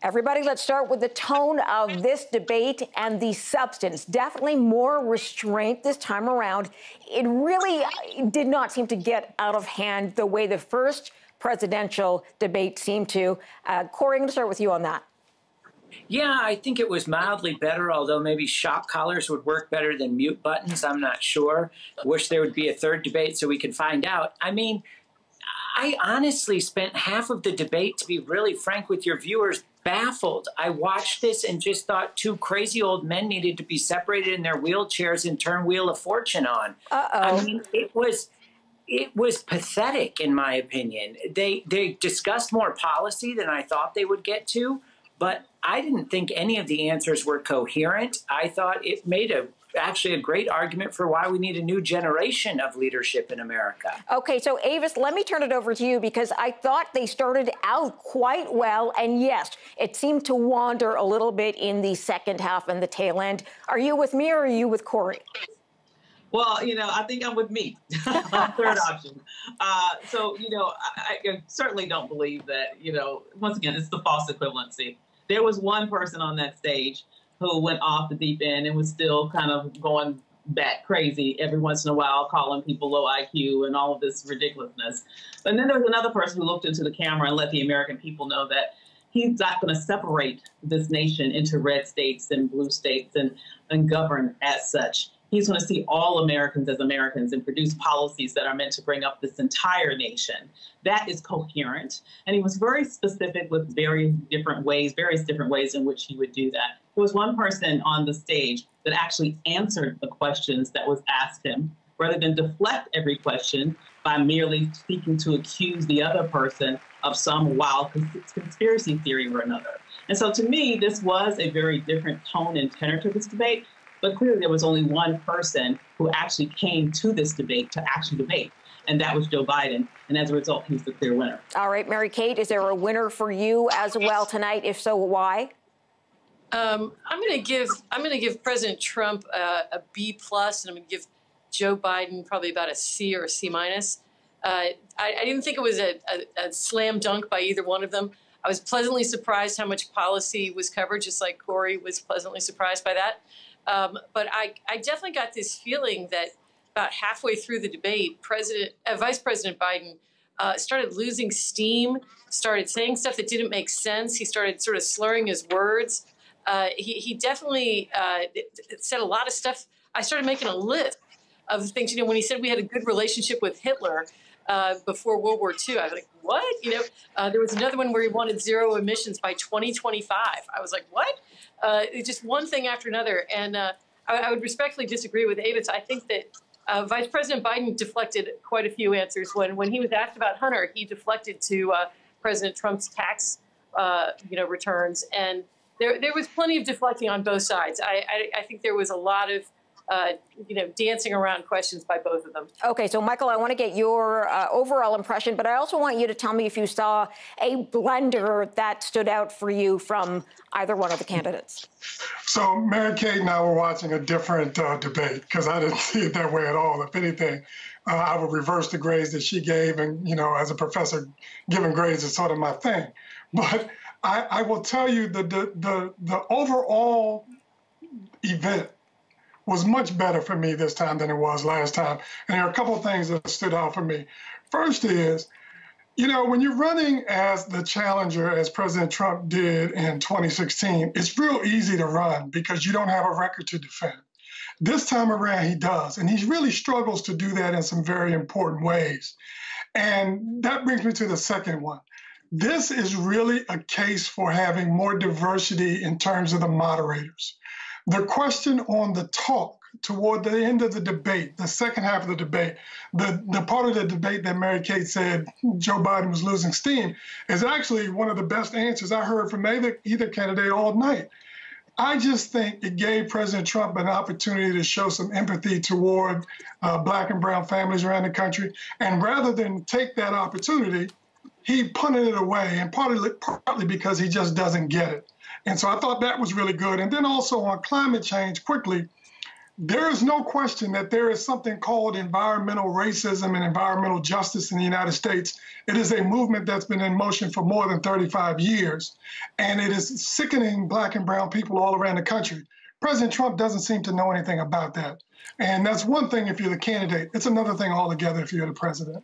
Everybody, let's start with the tone of this debate and the substance. Definitely more restraint this time around. It really did not seem to get out of hand the way the first presidential debate seemed to. Corey, I'm going to start with you on that. Yeah, I think it was mildly better, although maybe shock collars would work better than mute buttons. I'm not sure. Wish there would be a third debate so we could find out. I mean, I honestly spent half of the debate, to be really frank with your viewers, baffled. I watched this and just thought two crazy old men needed to be separated in their wheelchairs and turn Wheel of Fortune on. I mean, it was pathetic, in my opinion. They discussed more policy than I thought they would get to, but I didn't think any of the answers were coherent. I thought it made actually a great argument for why we need a new generation of leadership in America. Okay, so Avis, let me turn it over to you because I thought they started out quite well. And yes, it seemed to wander a little bit in the second half and the tail end. Are you with me or are you with Corey? Well, you know, I think I'm with me. Third option. So, you know, I certainly don't believe that, you know, once again, it's the false equivalency. There was one person on that stage who went off the deep end and was still kind of going back crazy every once in a while, calling people low IQ and all of this ridiculousness. But then there was another person who looked into the camera and let the American people know that he's not going to separate this nation into red states and blue states and govern as such. He's going to see all Americans as Americans and produce policies that are meant to bring up this entire nation. That is coherent. And he was very specific with various different ways in which he would do that. There was one person on the stage that actually answered the questions that was asked him, rather than deflect every question by merely seeking to accuse the other person of some wild conspiracy theory or another. And so to me, this was a very different tone and tenor to this debate. But clearly there was only one person who actually came to this debate to actually debate, and that was Joe Biden. And as a result, he's the clear winner. All right, Mary Kate, is there a winner for you as well tonight? If so, why? I'm going to give President Trump a B+, and I'm going to give Joe Biden probably about a C or a C-. I didn't think it was a slam dunk by either one of them. I was pleasantly surprised how much policy was covered, just like Corey was pleasantly surprised by that. But I definitely got this feeling that about halfway through the debate, Vice President Biden started losing steam, started saying stuff that didn't make sense. He started sort of slurring his words. He definitely said a lot of stuff. I started making a list of things, you know, when he said we had a good relationship with Hitler before World War II. I was like, what? You know, there was another one where he wanted zero emissions by 2025. I was like, what? Just one thing after another. And I would respectfully disagree with Avis. I think that Vice President Biden deflected quite a few answers. When he was asked about Hunter, he deflected to President Trump's tax returns. And there was plenty of deflecting on both sides. I think there was a lot of dancing around questions by both of them. Okay, so Michael, I want to get your overall impression, but I also want you to tell me if you saw a blunder that stood out for you from either one of the candidates. So Mary Kate and I were watching a different debate because I didn't see it that way at all. If anything, I would reverse the grades that she gave, and as a professor, giving grades is sort of my thing. But I will tell you the overall event was much better for me this time than it was last time. And there are a couple of things that stood out for me. First is, when you're running as the challenger, as President Trump did in 2016, it's real easy to run because you don't have a record to defend. This time around, he does. And he really struggles to do that in some very important ways. And that brings me to the second one. This is really a case for having more diversity in terms of the moderators. The question on the talk toward the end of the debate, the second half of the debate, the part of the debate that Mary Kate said Joe Biden was losing steam is actually one of the best answers I heard from either candidate all night. I just think it gave President Trump an opportunity to show some empathy toward Black and brown families around the country. And rather than take that opportunity, he punted it away, and partly because he just doesn't get it. And so I thought that was really good. And then also on climate change, quickly, There is no question that there is something called environmental racism and environmental justice in the United States. It is a movement that's been in motion for more than 35 years, and it is sickening Black and brown people all around the country. President Trump doesn't seem to know anything about that. And that's one thing if you're the candidate. It's another thing altogether if you're the president.